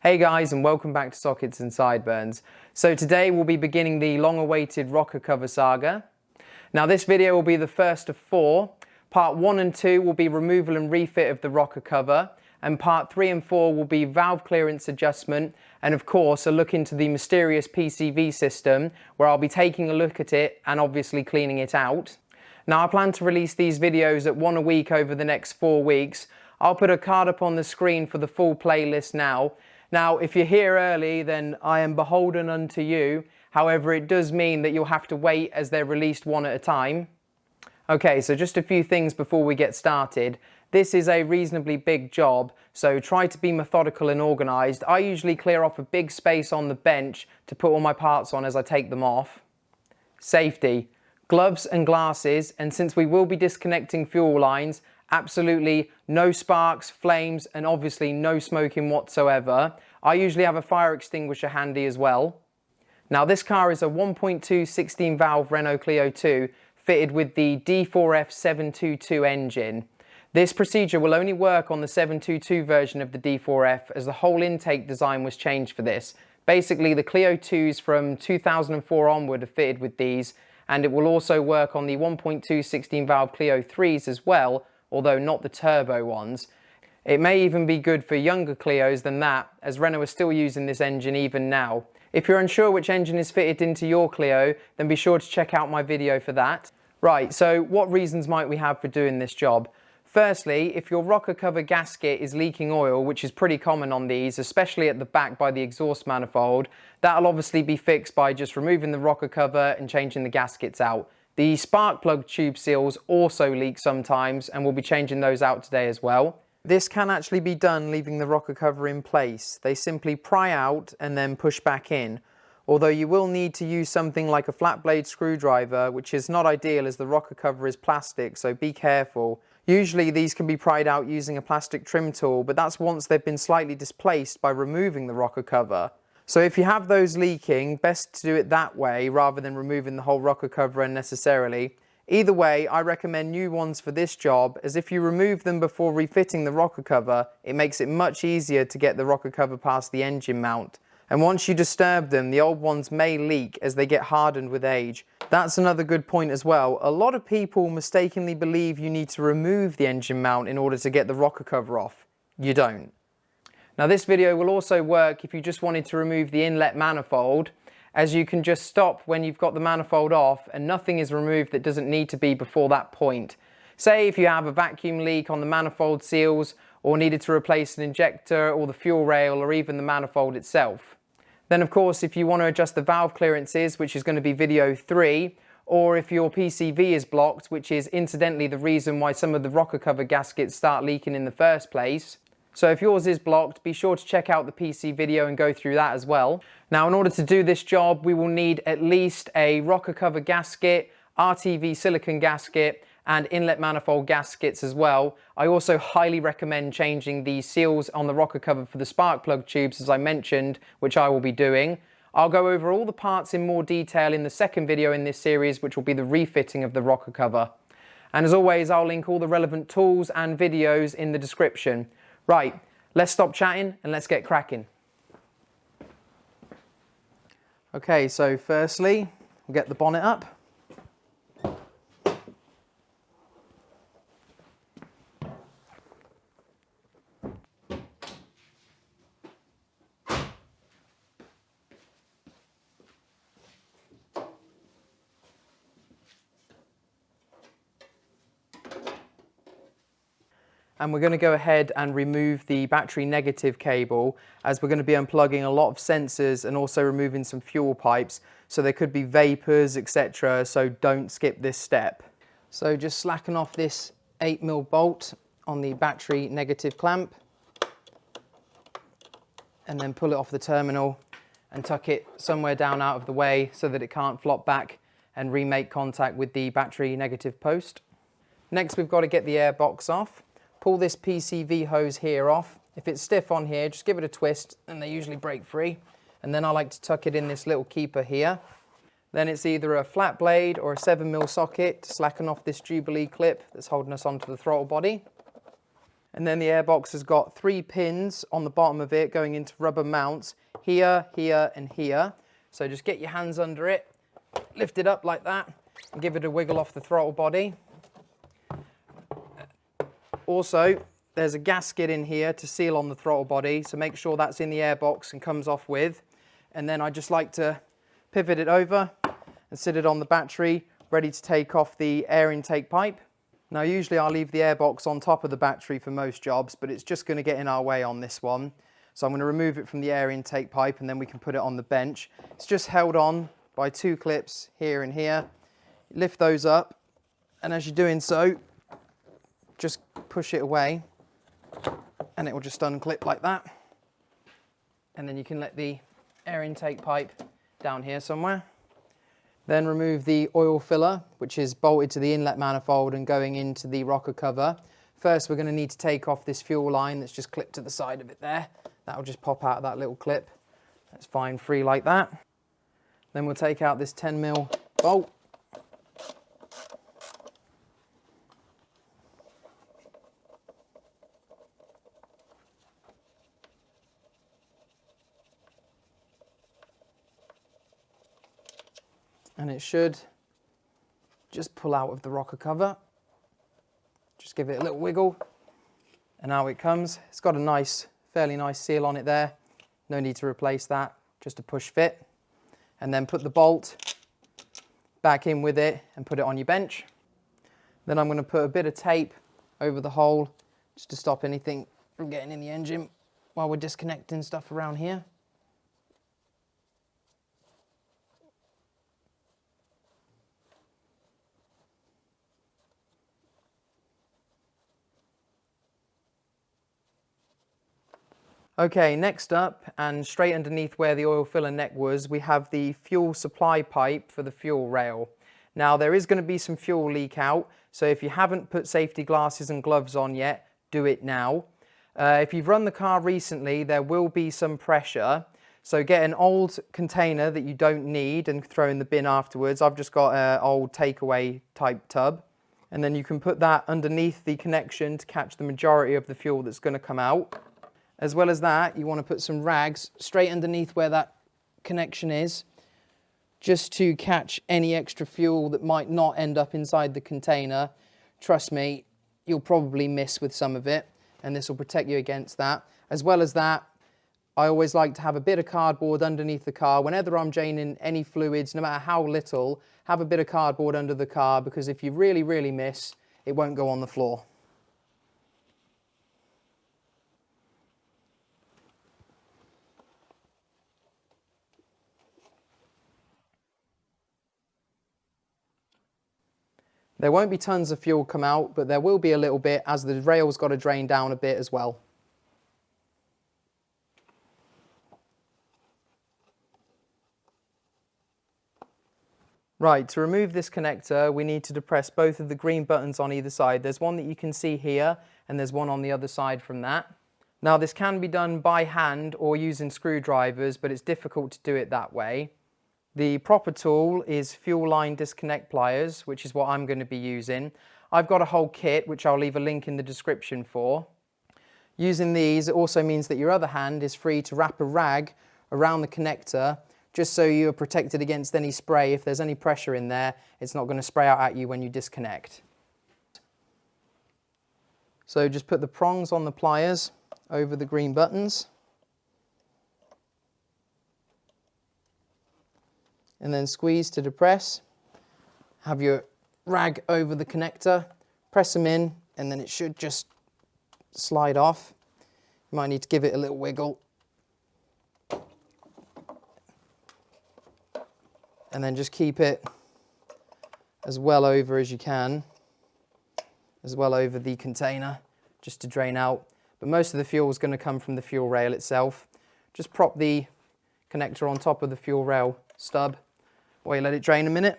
Hey guys, and welcome back to Sockets and Sideburns. So today we'll be beginning the long-awaited Rocker Cover Saga. Now this video will be the first of 4. Part 1 and 2 will be removal and refit of the rocker cover, and part 3 and 4 will be valve clearance adjustment, and of course a look into the mysterious PCV system, where I'll be taking a look at it and obviously cleaning it out. Now I plan to release these videos at 1 a week over the next 4 weeks. I'll put a card up on the screen for the full playlist now. Now, if you're here early, then I am beholden unto you. However, it does mean that you'll have to wait as they're released one at a time. Okay, so just a few things before we get started. This is a reasonably big job, so try to be methodical and organised. I usually clear off a big space on the bench to put all my parts on as I take them off. Safety. Gloves and glasses, and since we will be disconnecting fuel lines, absolutely no sparks, flames, and obviously no smoking whatsoever. I usually have a fire extinguisher handy as well. Now this car is a 1.2 16 valve Renault Clio 2 fitted with the D4F 722 engine. This procedure will only work on the 722 version of the D4F, as the whole intake design was changed for this. Basically the Clio 2s from 2004 onward are fitted with these, and it will also work on the 1.2 16 valve Clio 3s as well, although not the turbo ones. It may even be good for younger Clios than that, as Renault is still using this engine even now. If you're unsure which engine is fitted into your Clio, then be sure to check out my video for that. Right, so what reasons might we have for doing this job? Firstly, if your rocker cover gasket is leaking oil, which is pretty common on these, especially at the back by the exhaust manifold, that'll obviously be fixed by just removing the rocker cover and changing the gaskets out. The spark plug tube seals also leak sometimes, and we'll be changing those out today as well. This can actually be done leaving the rocker cover in place. They simply pry out and then push back in. Although you will need to use something like a flat blade screwdriver, which is not ideal as the rocker cover is plastic, so be careful. Usually these can be pried out using a plastic trim tool, but that's once they've been slightly displaced by removing the rocker cover. So if you have those leaking, best to do it that way rather than removing the whole rocker cover unnecessarily. Either way, I recommend new ones for this job, as if you remove them before refitting the rocker cover, it makes it much easier to get the rocker cover past the engine mount. And once you disturb them, the old ones may leak as they get hardened with age. That's another good point as well. A lot of people mistakenly believe you need to remove the engine mount in order to get the rocker cover off. You don't. Now this video will also work if you just wanted to remove the inlet manifold, as you can just stop when you've got the manifold off and nothing is removed that doesn't need to be before that point. Say if you have a vacuum leak on the manifold seals, or needed to replace an injector or the fuel rail or even the manifold itself. Then of course if you want to adjust the valve clearances, which is going to be video 3, or if your PCV is blocked, which is incidentally the reason why some of the rocker cover gaskets start leaking in the first place. So if yours is blocked, be sure to check out the PC video and go through that as well. Now in order to do this job, we will need at least a rocker cover gasket, RTV silicone gasket, and inlet manifold gaskets as well. I also highly recommend changing the seals on the rocker cover for the spark plug tubes, as I mentioned, which I will be doing. I'll go over all the parts in more detail in the second video in this series, which will be the refitting of the rocker cover. And as always, I'll link all the relevant tools and videos in the description. Right, let's stop chatting and let's get cracking. Okay, so firstly, we'll get the bonnet up. And we're going to go ahead and remove the battery negative cable, as we're going to be unplugging a lot of sensors and also removing some fuel pipes, so there could be vapors, etc., so don't skip this step. So just slacken off this 8mm bolt on the battery negative clamp and then pull it off the terminal and tuck it somewhere down out of the way so that it can't flop back and remake contact with the battery negative post. Next we've got to get the airbox off. Pull this PCV hose here off. If it's stiff on here, just give it a twist and they usually break free. And then I like to tuck it in this little keeper here. Then it's either a flat blade or a 7mm socket to slacken off this Jubilee clip that's holding us onto the throttle body. And then the airbox has got 3 pins on the bottom of it going into rubber mounts here, here, and here. So just get your hands under it, lift it up like that, and give it a wiggle off the throttle body. Also, there's a gasket in here to seal on the throttle body, so make sure that's in the airbox and comes off with. And then I just like to pivot it over and sit it on the battery, ready to take off the air intake pipe. Now usually I'll leave the airbox on top of the battery for most jobs, but it's just going to get in our way on this one. So I'm going to remove it from the air intake pipe and then we can put it on the bench. It's just held on by 2 clips here and here. Lift those up, and as you're doing so, just push it away and it will just unclip like that. And then you can let the air intake pipe down here somewhere. Then remove the oil filler, which is bolted to the inlet manifold and going into the rocker cover. First, we're going to need to take off this fuel line that's just clipped to the side of it there. That'll just pop out of that little clip. That's fine, free like that. Then we'll take out this 10mm bolt. And it should just pull out of the rocker cover. Just give it a little wiggle, and out it comes. It's got a nice, fairly nice seal on it there. No need to replace that, just a push fit. And then put the bolt back in with it and put it on your bench. Then I'm going to put a bit of tape over the hole just to stop anything from getting in the engine while we're disconnecting stuff around here. Okay, next up, and straight underneath where the oil filler neck was, we have the fuel supply pipe for the fuel rail. Now there is going to be some fuel leak out, so if you haven't put safety glasses and gloves on yet, do it now. If you've run the car recently, there will be some pressure, so get an old container that you don't need and throw in the bin afterwards. I've just got an old takeaway type tub, and then you can put that underneath the connection to catch the majority of the fuel that's going to come out. As well as that, you want to put some rags straight underneath where that connection is, just to catch any extra fuel that might not end up inside the container. Trust me, you'll probably miss with some of it, and this will protect you against that. As well as that, I always like to have a bit of cardboard underneath the car. Whenever I'm draining any fluids, no matter how little, have a bit of cardboard under the car, because if you really, really miss, it won't go on the floor. There won't be tons of fuel come out, but there will be a little bit as the rail's got to drain down a bit as well. Right, to remove this connector, we need to depress both of the green buttons on either side. There's one that you can see here, and there's one on the other side from that. Now this can be done by hand or using screwdrivers, but it's difficult to do it that way. The proper tool is fuel line disconnect pliers, which is what I'm going to be using. I've got a whole kit, which I'll leave a link in the description for. Using these, it also means that your other hand is free to wrap a rag around the connector, just so you're protected against any spray. If there's any pressure in there, it's not going to spray out at you when you disconnect. So just put the prongs on the pliers over the green buttons. And then squeeze to depress. Have your rag over the connector, press them in, and then it should just slide off. You might need to give it a little wiggle. And then just keep it as well over as you can, as well over the container, just to drain out. But most of the fuel is going to come from the fuel rail itself. Just prop the connector on top of the fuel rail stub while you let it drain a minute.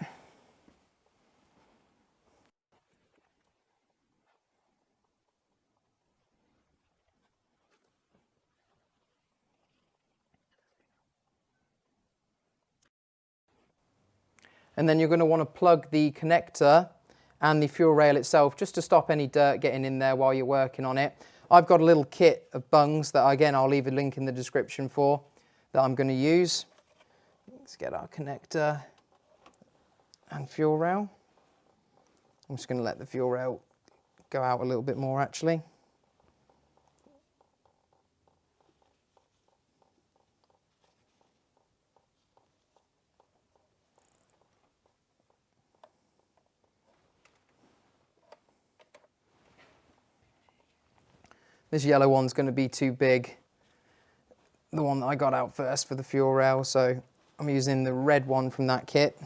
And then you're going to want to plug the connector and the fuel rail itself just to stop any dirt getting in there while you're working on it. I've got a little kit of bungs that, again, I'll leave a link in the description for, that I'm going to use. Let's get our connector and fuel rail. I'm just going to let the fuel rail go out a little bit more, actually. This yellow one's going to be too big, the one that I got out first for the fuel rail, so I'm using the red one from that kit.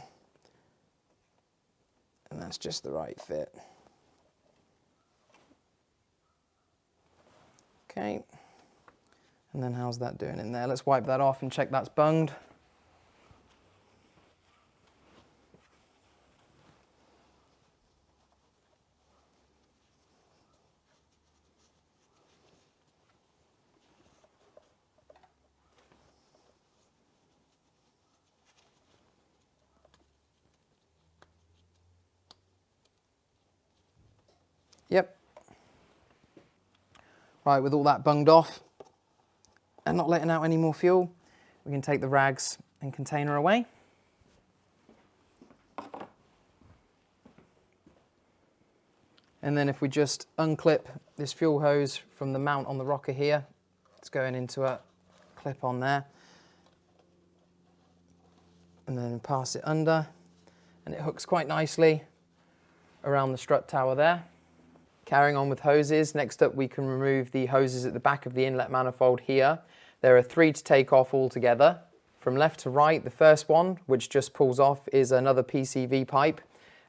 And that's just the right fit. Okay. And then how's that doing in there? Let's wipe that off and check that's bunged. Yep. Right, with all that bunged off and not letting out any more fuel, we can take the rags and container away. And then if we just unclip this fuel hose from the mount on the rocker here, it's going into a clip on there. And then pass it under, and it hooks quite nicely around the strut tower there. Carrying on with hoses, next up we can remove the hoses at the back of the inlet manifold here. There are 3 to take off altogether. From left to right, the first one, which just pulls off, is another PCV pipe.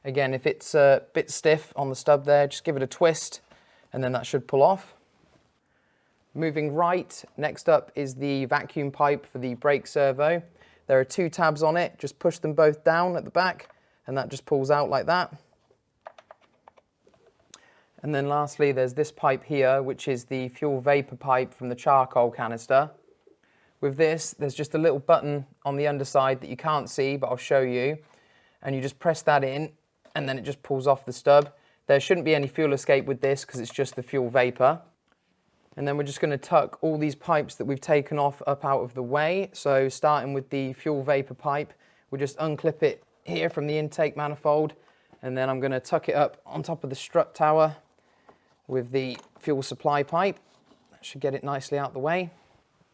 Again, if it's a bit stiff on the stub there, just give it a twist and then that should pull off. Moving right, next up is the vacuum pipe for the brake servo. There are 2 tabs on it, just push them both down at the back and that just pulls out like that. And then lastly, there's this pipe here, which is the fuel vapor pipe from the charcoal canister. With this, there's just a little button on the underside that you can't see, but I'll show you. And you just press that in, and then it just pulls off the stub. There shouldn't be any fuel escape with this because it's just the fuel vapor. And then we're just going to tuck all these pipes that we've taken off up out of the way. So starting with the fuel vapor pipe, we'll just unclip it here from the intake manifold. And then I'm going to tuck it up on top of the strut tower with the fuel supply pipe. That should get it nicely out the way.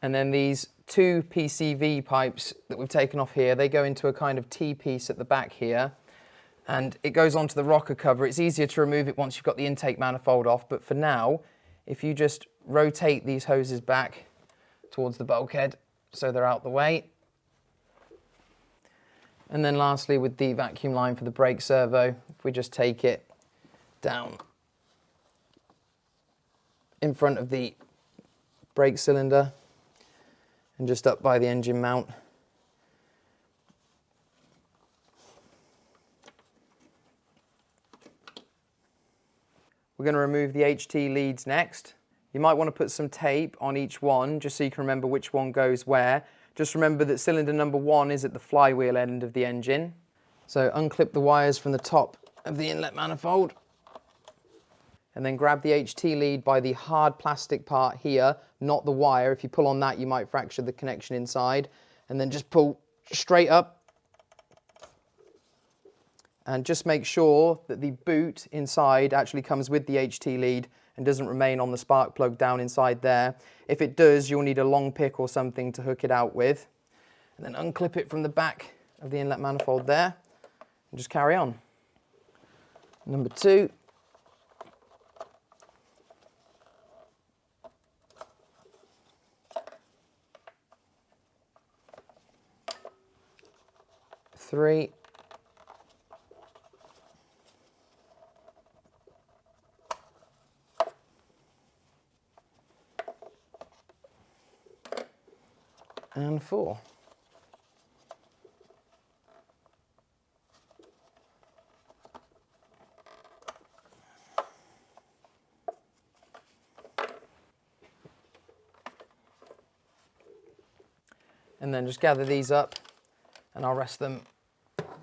And then these 2 PCV pipes that we've taken off here, they go into a kind of T-piece at the back here, and it goes onto the rocker cover. It's easier to remove it once you've got the intake manifold off, but for now, if you just rotate these hoses back towards the bulkhead so they're out the way. And then lastly, with the vacuum line for the brake servo, if we just take it down in front of the brake cylinder and just up by the engine mount. We're going to remove the HT leads next. You might want to put some tape on each one just so you can remember which one goes where. Just remember that cylinder number 1 is at the flywheel end of the engine. So unclip the wires from the top of the inlet manifold. And then grab the HT lead by the hard plastic part here, not the wire. If you pull on that, you might fracture the connection inside. And then just pull straight up. And just make sure that the boot inside actually comes with the HT lead and doesn't remain on the spark plug down inside there. If it does, you'll need a long pick or something to hook it out with. And then unclip it from the back of the inlet manifold there and just carry on. Number 2. 3. And 4. And then just gather these up and I'll rest them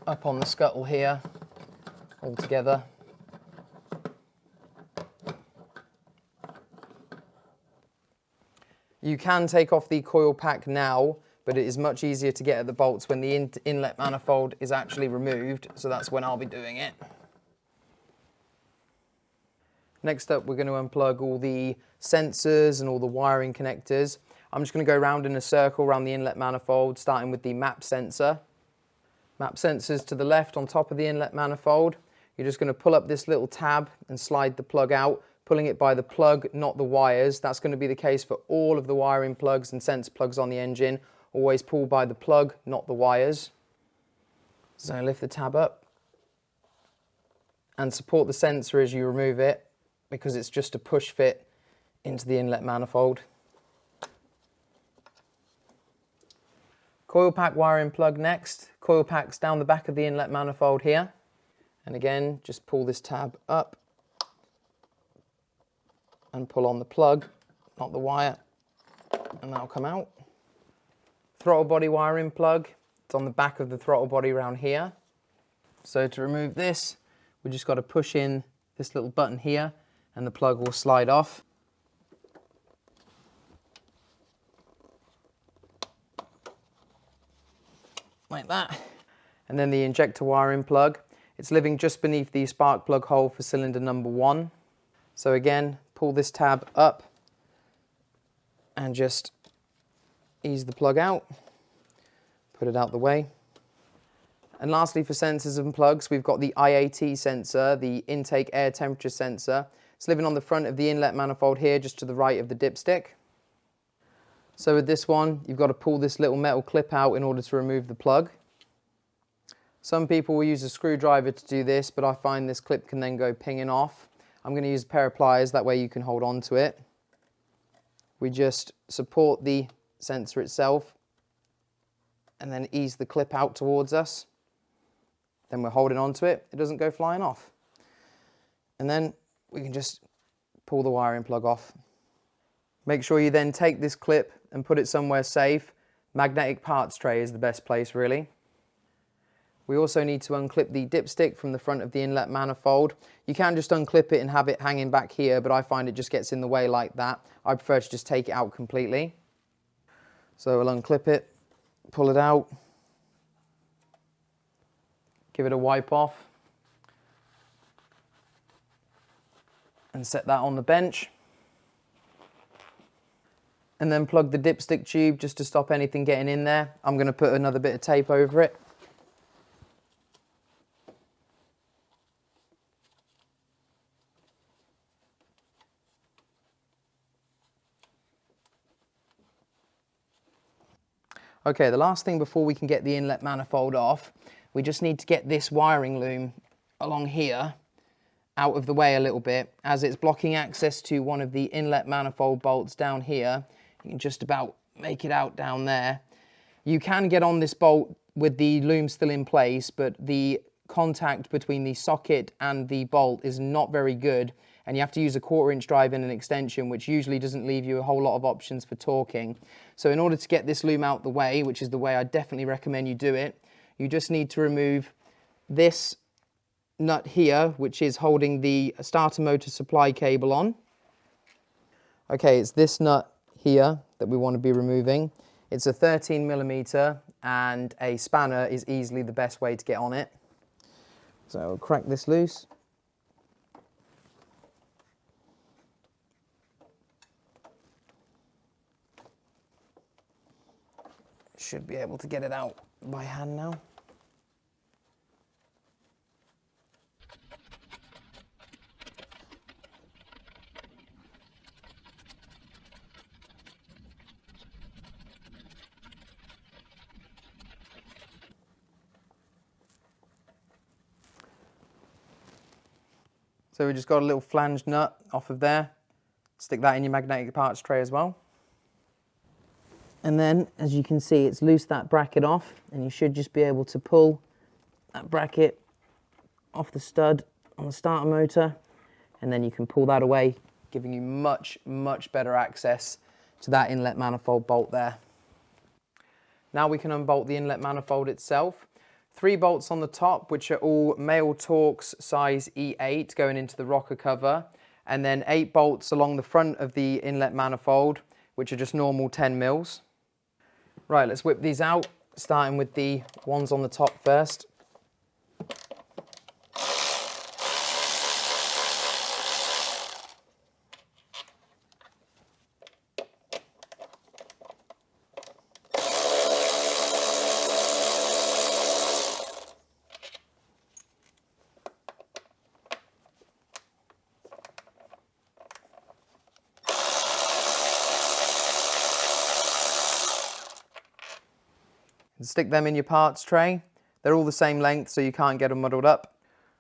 up on the scuttle here all together. You can take off the coil pack now, but it is much easier to get at the bolts when the inlet manifold is actually removed, so that's when I'll be doing it. Next up, we're going to unplug all the sensors and all the wiring connectors. I'm just going to go around in a circle around the inlet manifold, starting with the map sensor. Map sensors to the left on top of the inlet manifold. You're just going to pull up this little tab and slide the plug out, pulling it by the plug, not the wires. That's going to be the case for all of the wiring plugs and sensor plugs on the engine. Always pull by the plug, not the wires. So lift the tab up and support the sensor as you remove it, because it's just a push fit into the inlet manifold. Coil pack wiring plug next. Coil pack's down the back of the inlet manifold here. And again, just pull this tab up and pull on the plug, not the wire, and that'll come out. Throttle body wiring plug. It's on the back of the throttle body around here. So to remove this, we just got to push in this little button here and the plug will slide off. Like that. And then the injector wiring plug. It's living just beneath the spark plug hole for cylinder number 1. So again, pull this tab up and just ease the plug out, put it out the way. And lastly, for sensors and plugs, we've got the IAT sensor, the intake air temperature sensor. It's living on the front of the inlet manifold here, just to the right of the dipstick. So with this one, you've got to pull this little metal clip out in order to remove the plug. Some people will use a screwdriver to do this, but I find this clip can then go pinging off. I'm going to use a pair of pliers, that way you can hold on to it. We just support the sensor itself and then ease the clip out towards us. Then we're holding on to it, it doesn't go flying off. And then we can just pull the wiring plug off. Make sure you then take this clip and put it somewhere safe. Magnetic parts tray is the best place, really. We also need to unclip the dipstick from the front of the inlet manifold. You can just unclip it and have it hanging back here, but I find it just gets in the way like that. I prefer to just take it out completely. So we'll unclip it, pull it out, give it a wipe off, and set that on the bench. And then plug the dipstick tube just to stop anything getting in there. I'm going to put another bit of tape over it. Okay, the last thing before we can get the inlet manifold off, we just need to get this wiring loom along here out of the way a little bit, as it's blocking access to one of the inlet manifold bolts down here. You can just about make it out down there. You can get on this bolt with the loom still in place, but the contact between the socket and the bolt is not very good, and you have to use a 1/4 inch drive in an extension, which usually doesn't leave you a whole lot of options for torquing. So in order to get this loom out the way, which is the way I definitely recommend you do it, you just need to remove this nut here, which is holding the starter motor supply cable on. Okay, it's this nut here that we want to be removing. It's a 13mm and a spanner is easily the best way to get on it. So I'll crack this loose. Should be able to get it out by hand now. So we just got a little flange nut off of there. Stick that in your magnetic parts tray as well. And then, as you can see, it's loosed that bracket off, and you should just be able to pull that bracket off the stud on the starter motor, and then you can pull that away, giving you much, much better access to that inlet manifold bolt there. Now we can unbolt the inlet manifold itself. 3 bolts on the top, which are all male Torx size E8 going into the rocker cover, and then 8 bolts along the front of the inlet manifold, which are just normal 10 mils. Right, let's whip these out, starting with the ones on the top first. And stick them in your parts tray. They're all the same length, so you can't get them muddled up.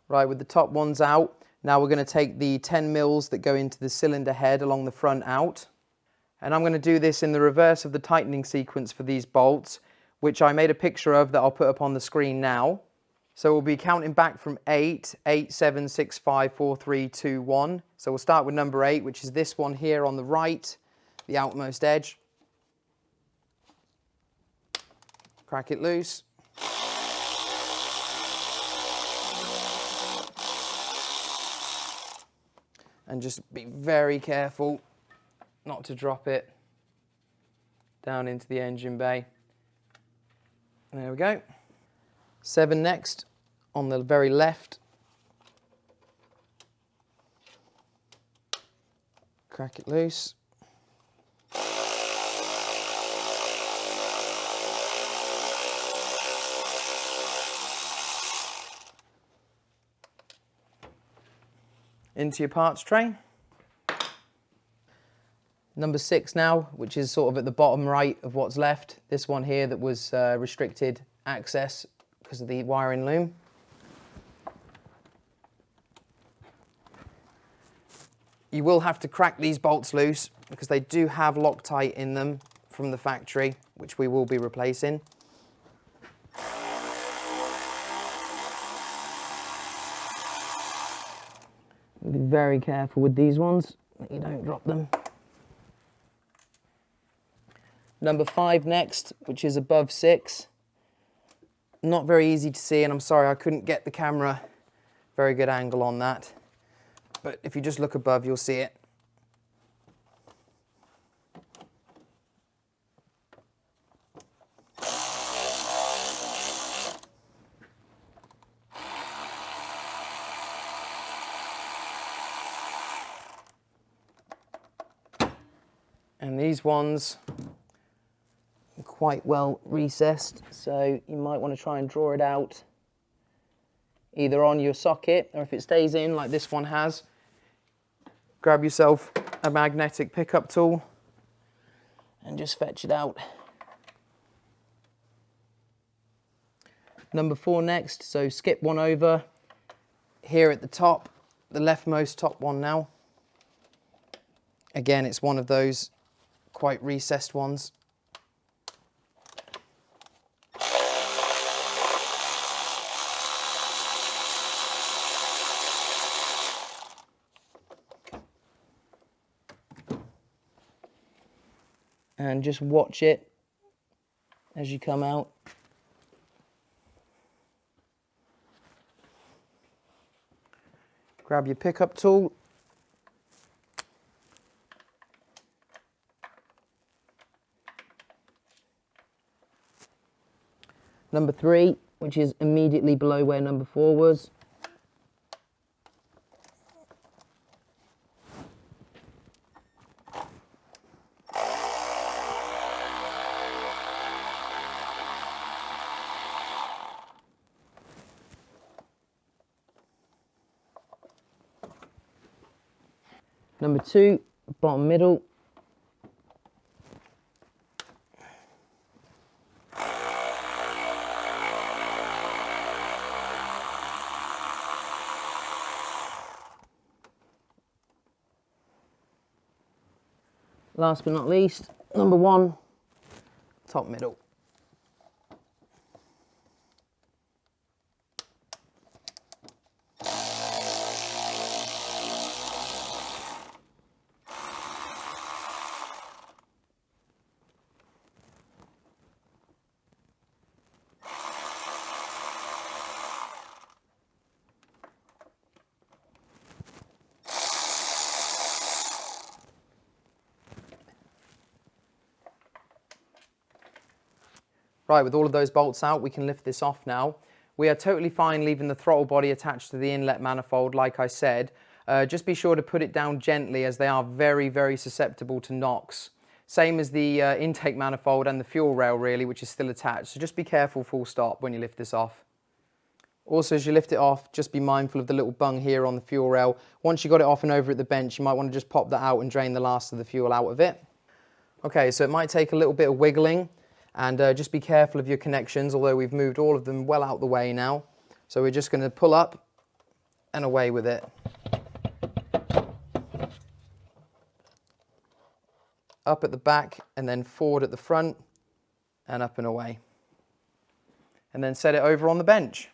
Right, with the top ones out, now we're going to take the 10 mils that go into the cylinder head along the front out. And I'm going to do this in the reverse of the tightening sequence for these bolts, which I made a picture of that I'll put up on the screen now. So we'll be counting back from 8, 8, 7, 6, 5, 4, 3, 2, 1. So we'll start with number 8, which is this one here on the right, the outermost edge. Crack it loose. And just be very careful not to drop it down into the engine bay. There we go. 7 next, on the very left. Crack it loose. Into your parts tray. Number 6 now, which is sort of at the bottom right of what's left. This one here that was restricted access because of the wiring loom. You will have to crack these bolts loose because they do have Loctite in them from the factory, which we will be replacing. Be very careful with these ones that you don't drop them. Number 5 next, which is above 6. Not very easy to see, and I'm sorry I couldn't get the camera very good angle on that. But if you just look above, you'll see it. And these ones are quite well recessed, so you might want to try and draw it out either on your socket, or if it stays in like this one has, grab yourself a magnetic pickup tool and just fetch it out. Number 4 next, so skip one over here at the top, the leftmost top one now. Again, it's one of those quite recessed ones. And just watch it as you come out. Grab your pickup tool. Number 3, which is immediately below where number 4 was. Number 2, bottom middle. Last but not least, number 1, top middle. Right, with all of those bolts out, we can lift this off now. We are totally fine leaving the throttle body attached to the inlet manifold, like I said. Just be sure to put it down gently, as they are very, very susceptible to knocks. Same as the intake manifold and the fuel rail really, which is still attached. So just be careful, full stop, when you lift this off. Also, as you lift it off, just be mindful of the little bung here on the fuel rail. Once you got it off and over at the bench, you might want to just pop that out and drain the last of the fuel out of it. Okay, so it might take a little bit of wiggling, and just be careful of your connections, although we've moved all of them well out the way now. So we're just going to pull up and away with it. Up at the back and then forward at the front and up and away. And then set it over on the bench.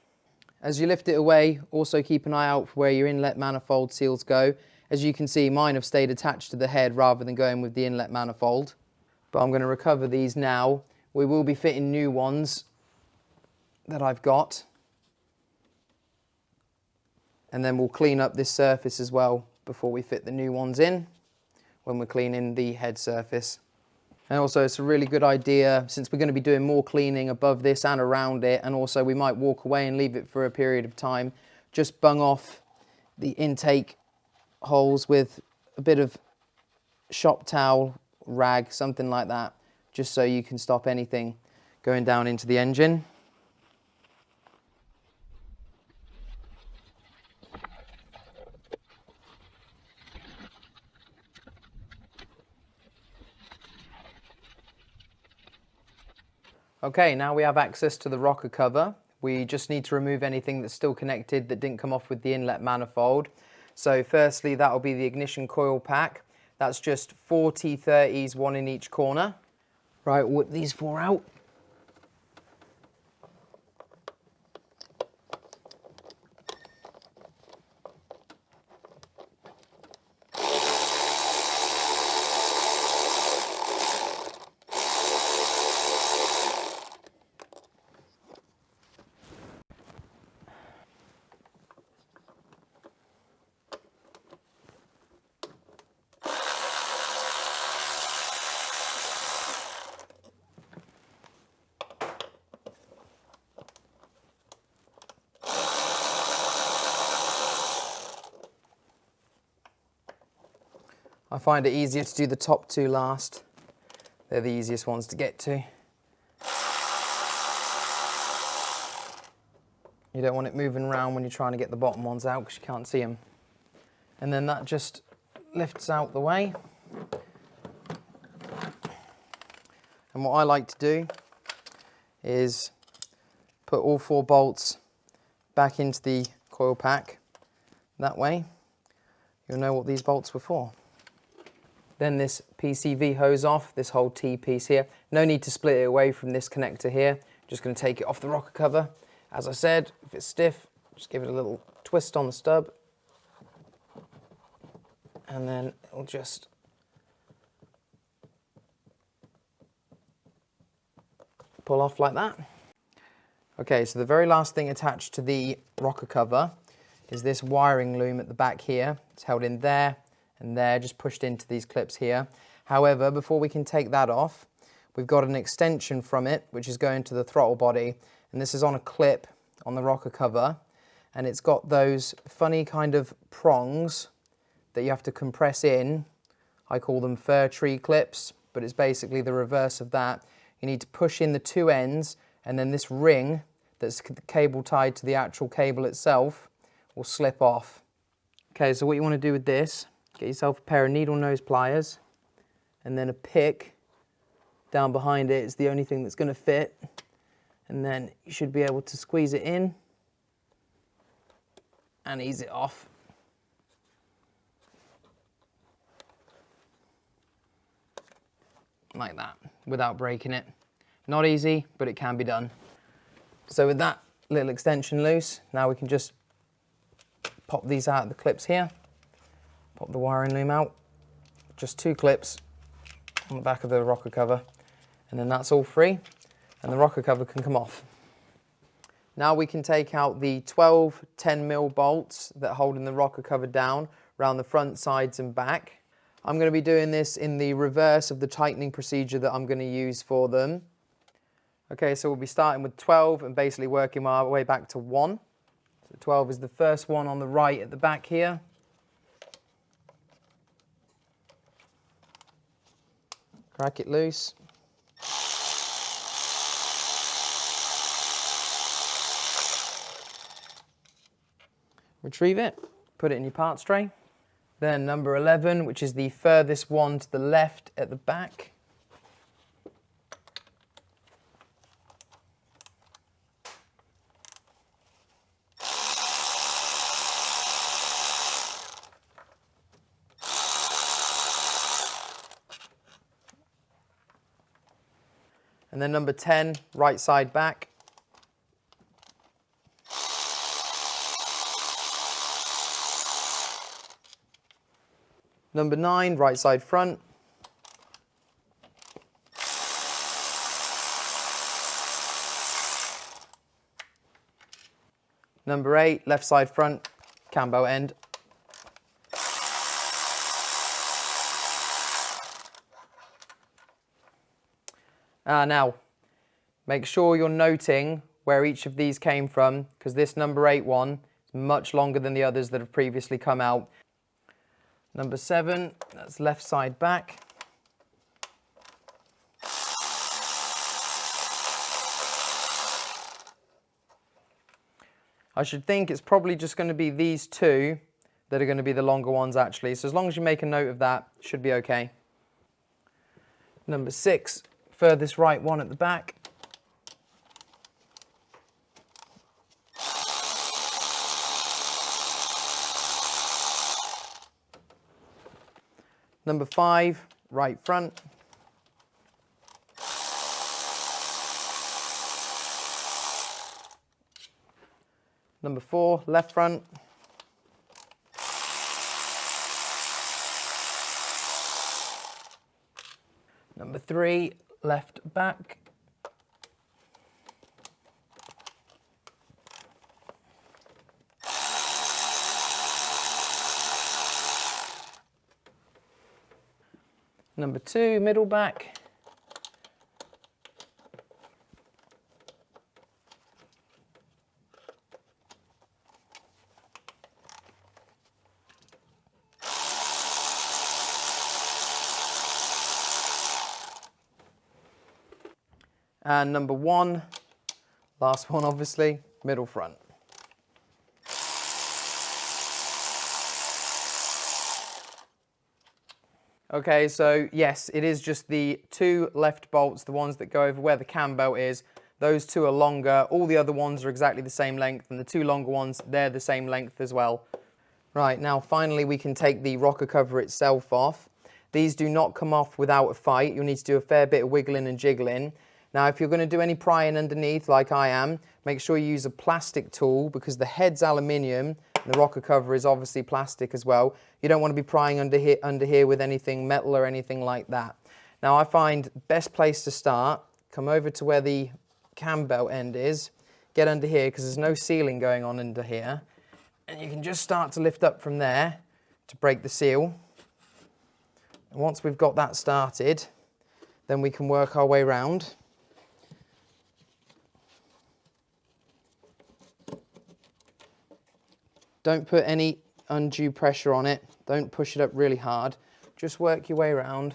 As you lift it away, also keep an eye out for where your inlet manifold seals go. As you can see, mine have stayed attached to the head rather than going with the inlet manifold. But I'm going to recover these now. We will be fitting new ones that I've got. And then we'll clean up this surface as well before we fit the new ones in, when we're cleaning the head surface. And also, it's a really good idea, since we're going to be doing more cleaning above this and around it, and also we might walk away and leave it for a period of time, just bung off the intake holes with a bit of shop towel, rag, something like that, just so you can stop anything going down into the engine. Okay, now we have access to the rocker cover. We just need to remove anything that's still connected that didn't come off with the inlet manifold. So firstly, that will be the ignition coil pack. That's just 4 T30s, one in each corner. Right, we'll whip these 4 out. I find it easier to do the top 2 last. They're the easiest ones to get to. You don't want it moving around when you're trying to get the bottom ones out because you can't see them. And then that just lifts out the way. And what I like to do is put all 4 bolts back into the coil pack. That way you'll know what these bolts were for. Then this PCV hose off, this whole T piece here. No need to split it away from this connector here. Just going to take it off the rocker cover. As I said, if it's stiff, just give it a little twist on the stub. And then it'll just pull off like that. Okay, so the very last thing attached to the rocker cover is this wiring loom at the back here. It's held in there and there, just pushed into these clips here. However, before we can take that off, we've got an extension from it, which is going to the throttle body. And this is on a clip on the rocker cover. And it's got those funny kind of prongs that you have to compress in. I call them fir tree clips, but it's basically the reverse of that. You need to push in the 2 ends, and then this ring that's cable tied to the actual cable itself will slip off. Okay, so what you want to do with this, get yourself a pair of needle nose pliers and then a pick down behind it. It's the only thing that's going to fit, and then you should be able to squeeze it in and ease it off. Like that, without breaking it. Not easy, but it can be done. So with that little extension loose, now we can just pop these out of the clips here. Pop the wiring loom out. Just 2 clips on the back of the rocker cover, and then that's all free, and the rocker cover can come off. Now we can take out the 12 10mm bolts that are holding the rocker cover down around the front, sides and back. I'm going to be doing this in the reverse of the tightening procedure that I'm going to use for them. Okay, so we'll be starting with 12 and basically working our way back to 1. So 12 is the first one on the right at the back here. Crack it loose. Retrieve it, put it in your parts tray. Then number 11, which is the furthest one to the left at the back. And then number 10, right side back. Number 9, right side front. Number 8, left side front, cambo end. Now, make sure you're noting where each of these came from, because this number 8 one is much longer than the others that have previously come out. Number 7, that's left side back. I should think it's probably just going to be these two that are going to be the longer ones actually. So as long as you make a note of that, it should be okay. Number 6, furthest right one at the back. Number 5, right front. Number 4, left front. Number 3, left back. Number 2, middle back. And number 1, last one obviously, middle front. Okay, so yes, it is just the 2 left bolts, the ones that go over where the cam belt is. Those 2 are longer. All the other ones are exactly the same length, and the 2 longer ones, they're the same length as well. Right, now finally we can take the rocker cover itself off. These do not come off without a fight. You'll need to do a fair bit of wiggling and jiggling. Now, if you're going to do any prying underneath, like I am, make sure you use a plastic tool, because the head's aluminium, and the rocker cover is obviously plastic as well. You don't want to be prying under here with anything metal or anything like that. Now, I find best place to start, come over to where the cam belt end is, get under here, because there's no sealing going on under here, and you can just start to lift up from there to break the seal. And once we've got that started, then we can work our way around. Don't put any undue pressure on it. Don't push it up really hard. Just work your way around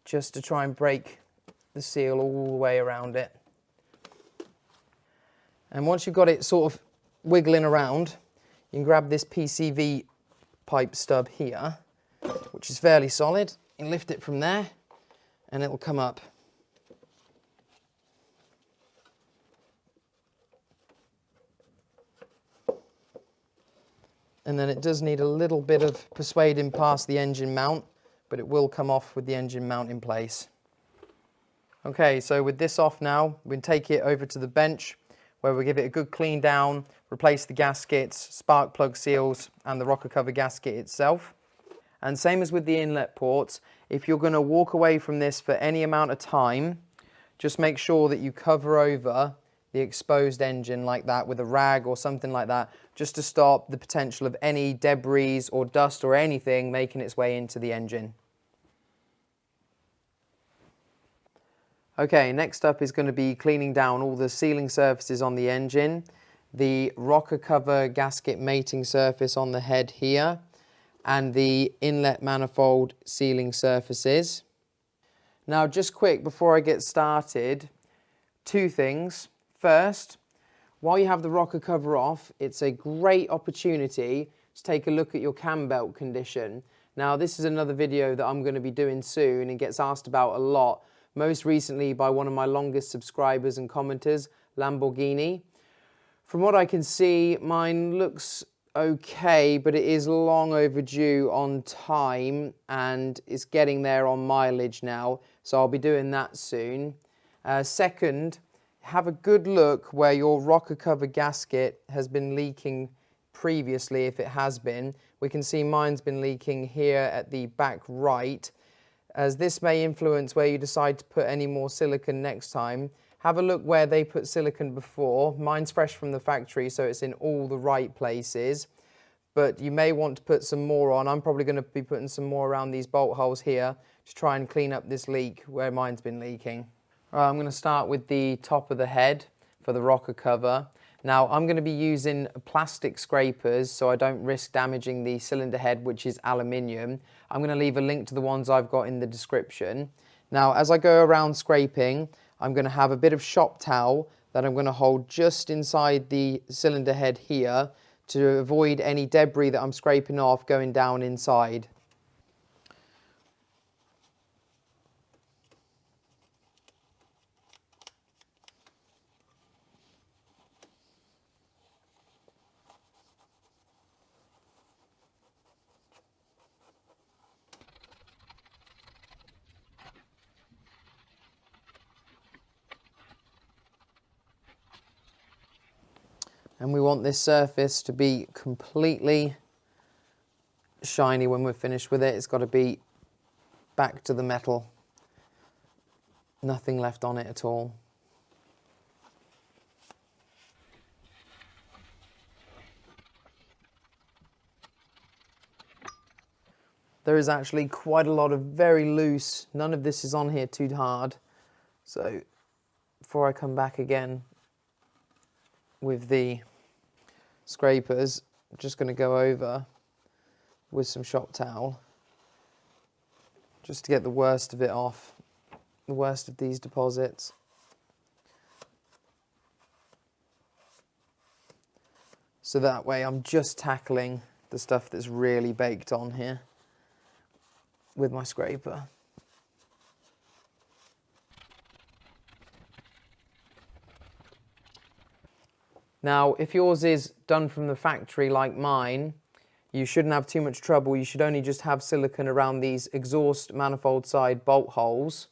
just to try and break the seal all the way around it. And once you've got it sort of wiggling around, you can grab this PCV pipe stub here, which is fairly solid. You can lift it from there and it will come up. And then it does need a little bit of persuading past the engine mount, but it will come off with the engine mount in place. Okay, so with this off now, we can take it over to the bench where we'll give it a good clean down, replace the gaskets, spark plug seals, and the rocker cover gasket itself. And same as with the inlet ports, if you're going to walk away from this for any amount of time, just make sure that you cover over the exposed engine like that with a rag or something like that, just to stop the potential of any debris or dust or anything making its way into the engine. Okay, next up is going to be cleaning down all the sealing surfaces on the engine, the rocker cover gasket mating surface on the head here, and the inlet manifold sealing surfaces. Now, just quick before I get started, two things. First, while you have the rocker cover off, it's a great opportunity to take a look at your cam belt condition. Now, this is another video that I'm going to be doing soon and gets asked about a lot, most recently by one of my longest subscribers and commenters, Lamborghini. From what I can see, mine looks okay, but it is long overdue on time and it's getting there on mileage now, so I'll be doing that soon. Second, have a good look where your rocker cover gasket has been leaking previously, if it has been. We can see mine's been leaking here at the back right. As this may influence where you decide to put any more silicone next time, have a look where they put silicone before. Mine's fresh from the factory, so it's in all the right places. But you may want to put some more on. I'm probably going to be putting some more around these bolt holes here to try and clean up this leak where mine's been leaking. All right, I'm going to start with the top of the head for the rocker cover. Now, I'm going to be using plastic scrapers so I don't risk damaging the cylinder head, which is aluminium. I'm going to leave a link to the ones I've got in the description. Now, as I go around scraping, I'm going to have a bit of shop towel that I'm going to hold just inside the cylinder head here to avoid any debris that I'm scraping off going down inside. And we want this surface to be completely shiny when we're finished with it. It's got to be back to the metal. Nothing left on it at all. There is actually quite a lot of very loose, none of this is on here too hard. So before I come back again with the scrapers, I'm just going to go over with some shop towel just to get the worst of it off, the worst of these deposits. So that way I'm just tackling the stuff that's really baked on here with my scraper. Now, if yours is done from the factory like mine, you shouldn't have too much trouble. You should only just have silicone around these exhaust manifold side bolt holes.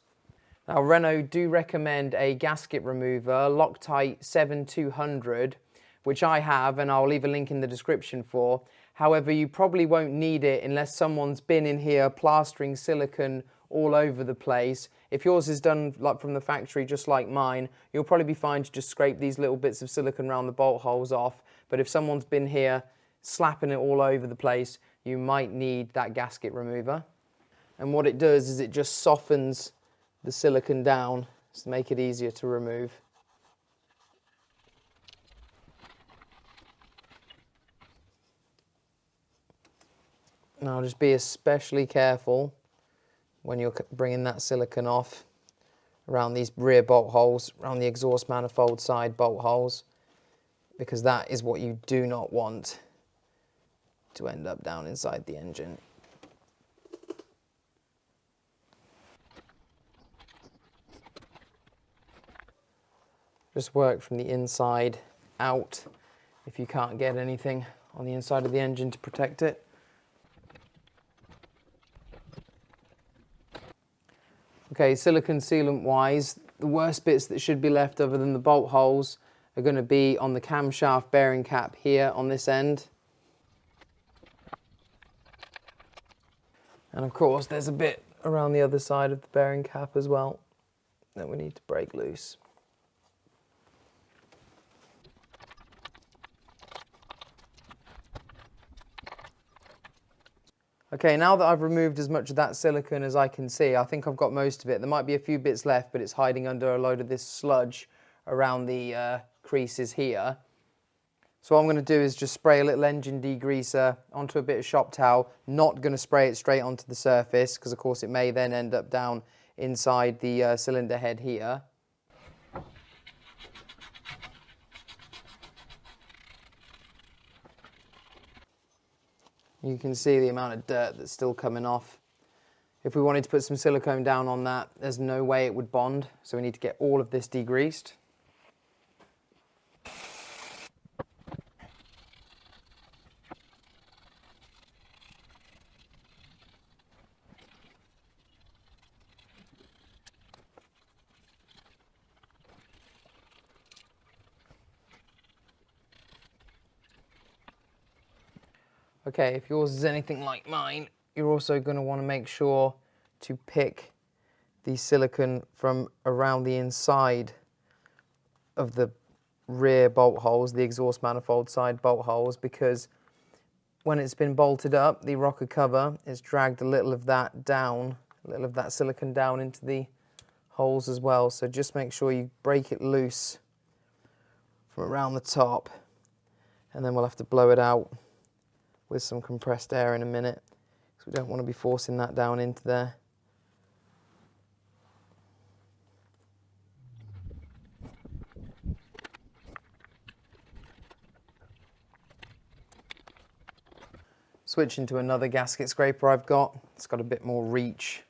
Now, Renault do recommend a gasket remover, Loctite 7200, which I have, and I'll leave a link in the description for. However, you probably won't need it unless someone's been in here plastering silicone all over the place. If yours is done like from the factory, just like mine, you'll probably be fine to just scrape these little bits of silicone around the bolt holes off. But if someone's been here slapping it all over the place, you might need that gasket remover. And what it does is it just softens the silicone down to make it easier to remove. Now just be especially careful when you're bringing that silicone off around these rear bolt holes, around the exhaust manifold side bolt holes, because that is what you do not want to end up down inside the engine. Just work from the inside out if you can't get anything on the inside of the engine to protect it. Okay, silicone sealant wise, the worst bits that should be left other than the bolt holes are going to be on the camshaft bearing cap here on this end. And of course there's a bit around the other side of the bearing cap as well that we need to break loose. Okay, now that I've removed as much of that silicone as I can see, I think I've got most of it. There might be a few bits left, but it's hiding under a load of this sludge around the creases here. So what I'm going to do is just spray a little engine degreaser onto a bit of shop towel. Not going to spray it straight onto the surface, because of course it may then end up down inside the cylinder head here. You can see the amount of dirt that's still coming off. If we wanted to put some silicone down on that, there's no way it would bond, so we need to get all of this degreased. Okay, if yours is anything like mine, you're also going to want to make sure to pick the silicone from around the inside of the rear bolt holes, the exhaust manifold side bolt holes, because when it's been bolted up, the rocker cover has dragged a little of that down, a little of that silicone down into the holes as well. So just make sure you break it loose from around the top, and then we'll have to blow it out with some compressed air in a minute, because we don't want to be forcing that down into there. Switching to another gasket scraper I've got. It's got a bit more reach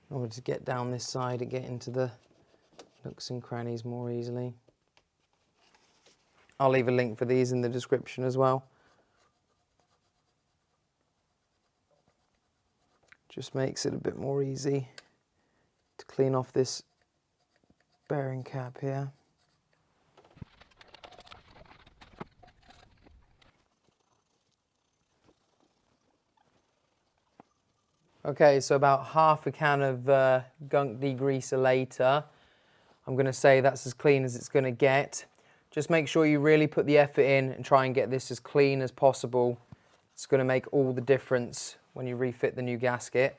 in order to get down this side and get into the nooks and crannies more easily. I'll leave a link for these in the description as well. Just makes it a bit more easy to clean off this bearing cap here. Okay, so about half a can of gunk degreaser later, I'm going to say that's as clean as it's going to get. Just make sure you really put the effort in and try and get this as clean as possible. It's going to make all the difference when you refit the new gasket.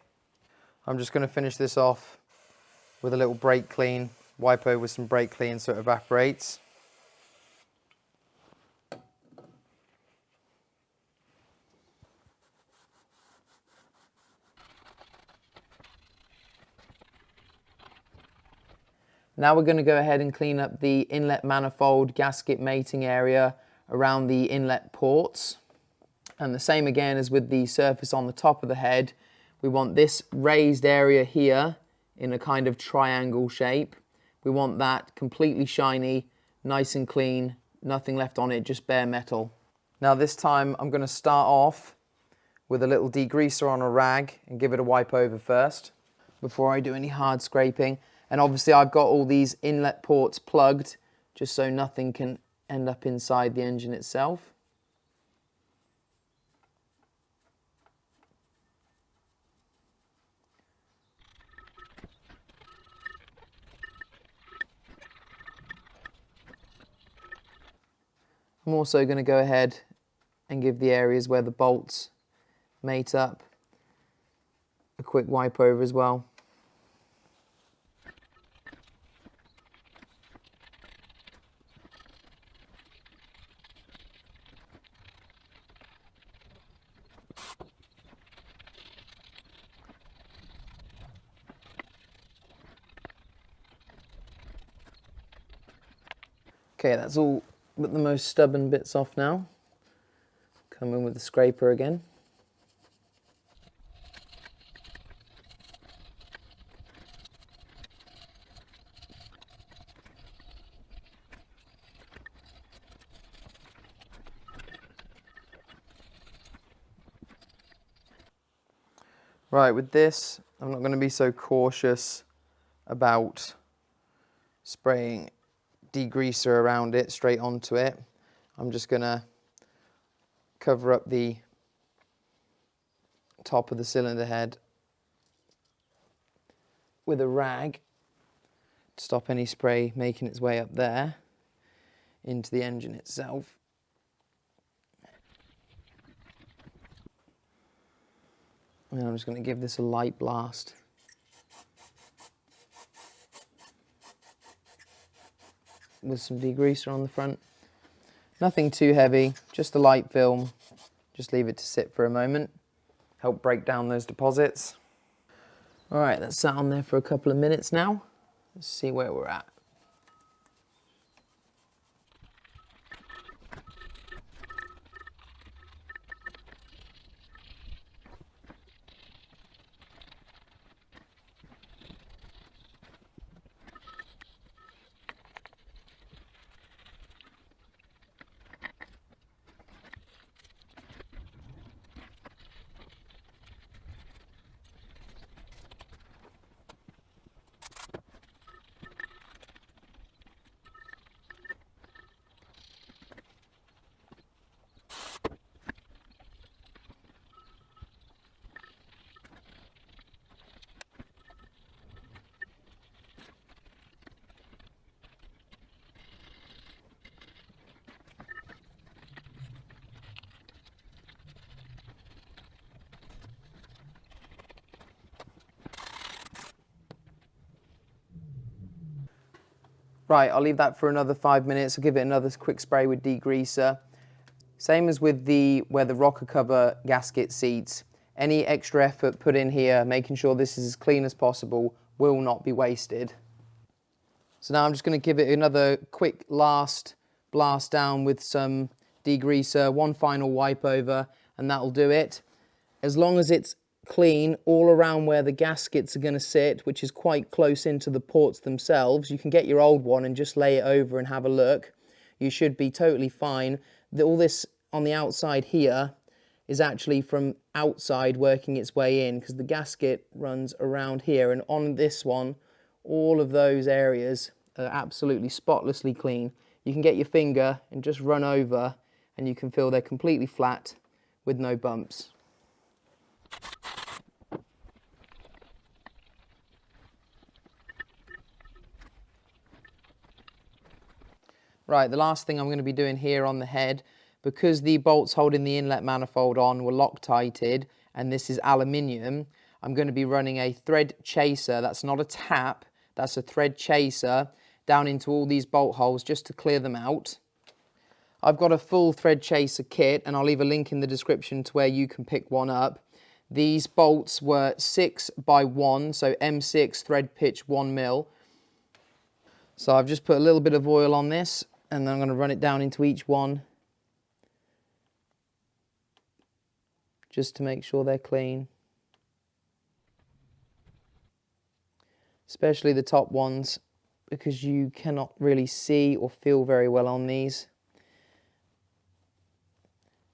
I'm just going to finish this off with a little brake clean, wipe over with some brake clean so it evaporates. Now we're going to go ahead and clean up the inlet manifold gasket mating area around the inlet ports. And the same again as with the surface on the top of the head, we want this raised area here in a kind of triangle shape. We want that completely shiny, nice and clean, nothing left on it, just bare metal. Now this time I'm going to start off with a little degreaser on a rag and give it a wipe over first before I do any hard scraping. And obviously I've got all these inlet ports plugged just so nothing can end up inside the engine itself. I'm also going to go ahead and give the areas where the bolts mate up a quick wipe over as well. Okay, that's all but the most stubborn bits off now. Come in with the scraper again. Right, with this, I'm not going to be so cautious about spraying degreaser around it, straight onto it. I'm just going to cover up the top of the cylinder head with a rag to stop any spray making its way up there into the engine itself. And I'm just going to give this a light blast. With some degreaser on the front. Nothing too heavy, just a light film. Just leave it to sit for a moment. Help break down those deposits. All right, that's sat on there for a couple of minutes now. Let's see where we're at. Right, I'll leave that for another 5 minutes. I'll give it another quick spray with degreaser. Same as with where the rocker cover gasket seats. Any extra effort put in here, making sure this is as clean as possible, will not be wasted. So now I'm just going to give it another quick last blast down with some degreaser, one final wipe over, and that'll do it. As long as it's clean all around where the gaskets are going to sit, which is quite close into the ports themselves, you can get your old one and just lay it over and have a look. You should be totally fine. All this on the outside here is actually from outside working its way in, because the gasket runs around here, and on this one all of those areas are absolutely spotlessly clean. You can get your finger and just run over and you can feel they're completely flat with no bumps. Right, the last thing I'm going to be doing here on the head, because the bolts holding the inlet manifold on were Loctited and this is aluminium, I'm going to be running a thread chaser. That's not a tap, that's a thread chaser down into all these bolt holes just to clear them out. I've got a full thread chaser kit and I'll leave a link in the description to where you can pick one up. These bolts were 6 by 1, so M6 thread pitch 1mm. So I've just put a little bit of oil on this and then I'm going to run it down into each one just to make sure they're clean. Especially the top ones, because you cannot really see or feel very well on these.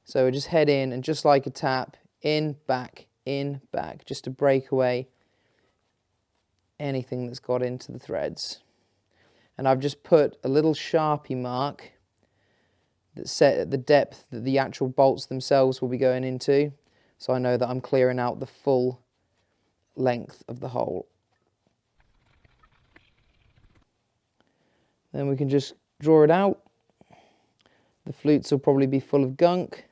So just head in and just like a tap, in, back, just to break away anything that's got into the threads. And I've just put a little Sharpie mark that's set at the depth that the actual bolts themselves will be going into, so I know that I'm clearing out the full length of the hole. Then we can just draw it out. The flutes will probably be full of gunk.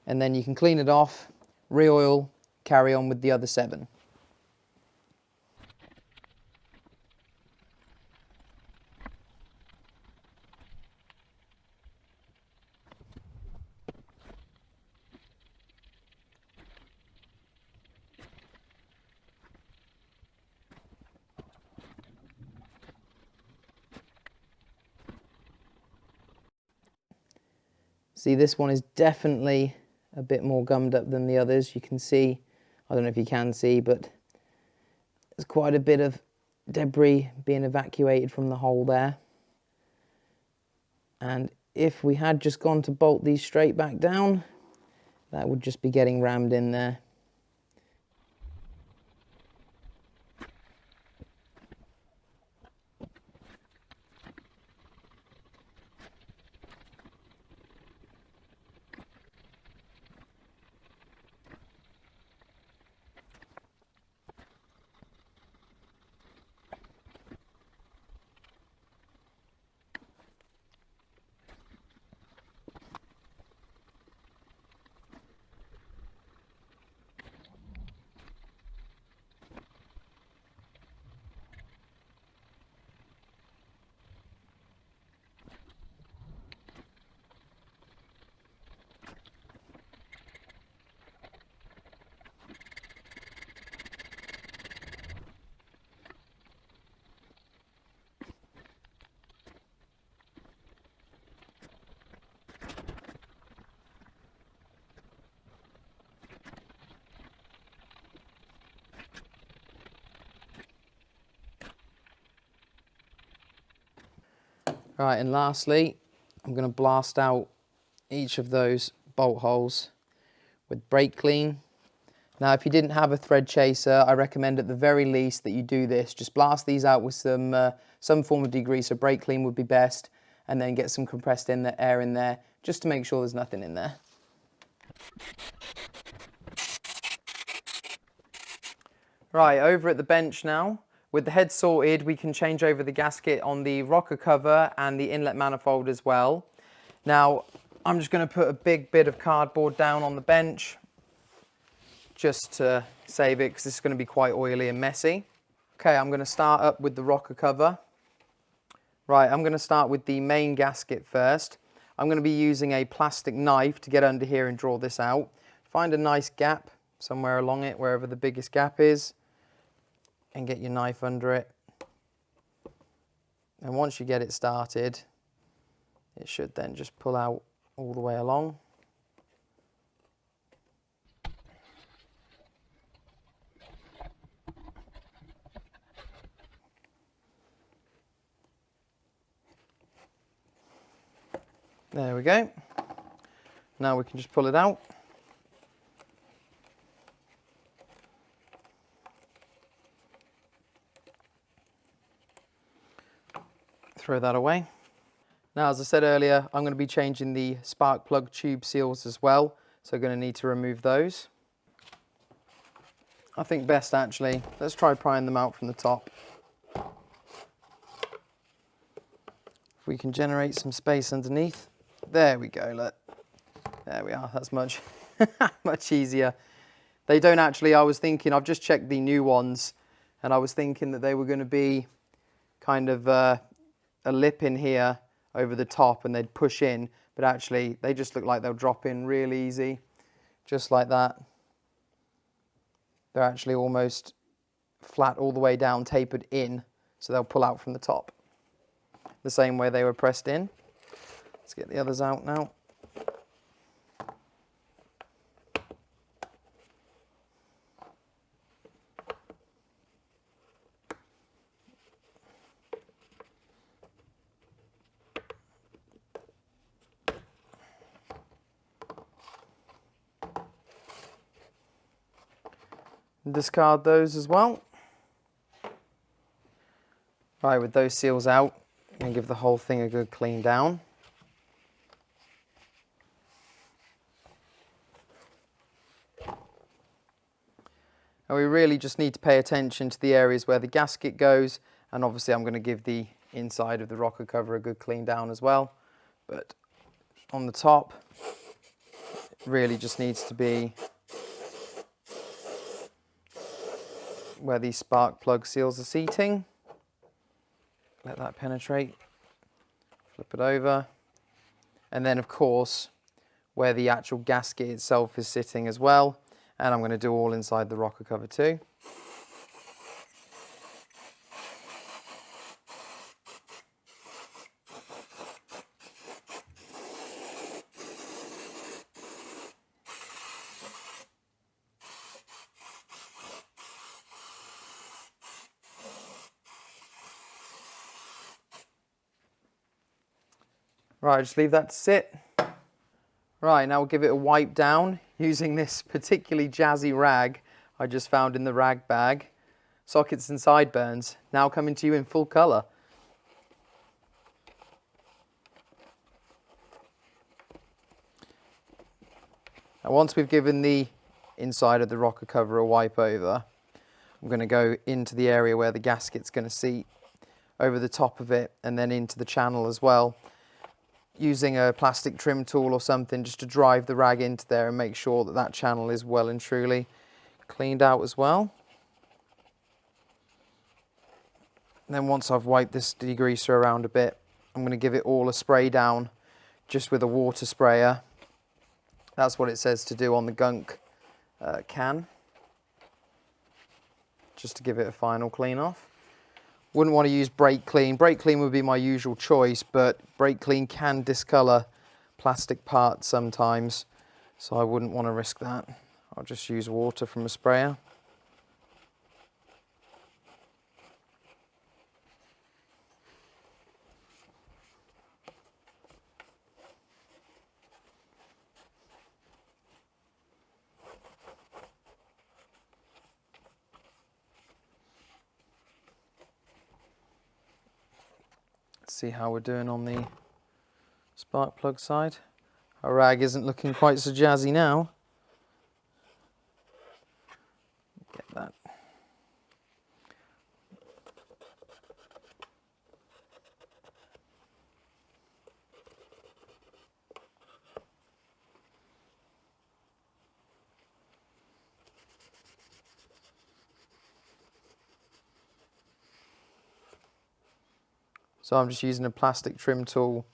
And then you can clean it off, re-oil, carry on with the other 7. See, this one is definitely a bit more gummed up than the others. You can see, I don't know if you can see, but there's quite a bit of debris being evacuated from the hole there. And if we had just gone to bolt these straight back down, that would just be getting rammed in there. Right, and lastly, I'm going to blast out each of those bolt holes with brake clean. Now, if you didn't have a thread chaser, I recommend at the very least that you do this. Just blast these out with some form of degreaser. Brake clean would be best, and then get some compressed air in there, just to make sure there's nothing in there. Right, over at the bench now. With the head sorted, we can change over the gasket on the rocker cover and the inlet manifold as well. Now, I'm just going to put a big bit of cardboard down on the bench, just to save it, because this is going to be quite oily and messy. Okay, I'm going to start up with the rocker cover. Right, I'm going to start with the main gasket first. I'm going to be using a plastic knife to get under here and draw this out. Find a nice gap somewhere along it, wherever the biggest gap is, and get your knife under it. And once you get it started, it should then just pull out all the way along. There we go. Now we can just pull it out. Throw that away. Now, as I said earlier, I'm going to be changing the spark plug tube seals as well, so I'm going to need to remove those. I think best actually, let's try prying them out from the top. If we can generate some space underneath. There we go, look. There we are, that's much, much easier. They don't actually, I was thinking, I've just checked the new ones, and I was thinking that they were going to be kind of a lip in here over the top and they'd push in, but actually they just look like they'll drop in real easy, just like that. They're actually almost flat all the way down, tapered in, so they'll pull out from the top, the same way they were pressed in. Let's get the others out now. Discard those as well. Right, with those seals out, and give the whole thing a good clean down. And we really just need to pay attention to the areas where the gasket goes, and obviously I'm going to give the inside of the rocker cover a good clean down as well. But on the top, it really just needs to be where these spark plug seals are seating. Let that penetrate, flip it over, and then of course where the actual gasket itself is sitting as well, and I'm going to do all inside the rocker cover too. Right, just leave that to sit. Right, now we'll give it a wipe down using this particularly jazzy rag I just found in the rag bag. Sockets and Sideburns, now coming to you in full colour. Now once we've given the inside of the rocker cover a wipe over, I'm going to go into the area where the gasket's going to seat, over the top of it, and then into the channel as well, using a plastic trim tool or something just to drive the rag into there and make sure that that channel is well and truly cleaned out as well. And then once I've wiped this degreaser around a bit, I'm going to give it all a spray down just with a water sprayer. That's what it says to do on the gunk can, just to give it a final clean off. Wouldn't want to use brake clean. Brake clean would be my usual choice, but brake clean can discolour plastic parts sometimes, so I wouldn't want to risk that. I'll just use water from a sprayer. Let's see how we're doing on the spark plug side. Our rag isn't looking quite so jazzy now. Get that. So I'm just using a plastic trim tool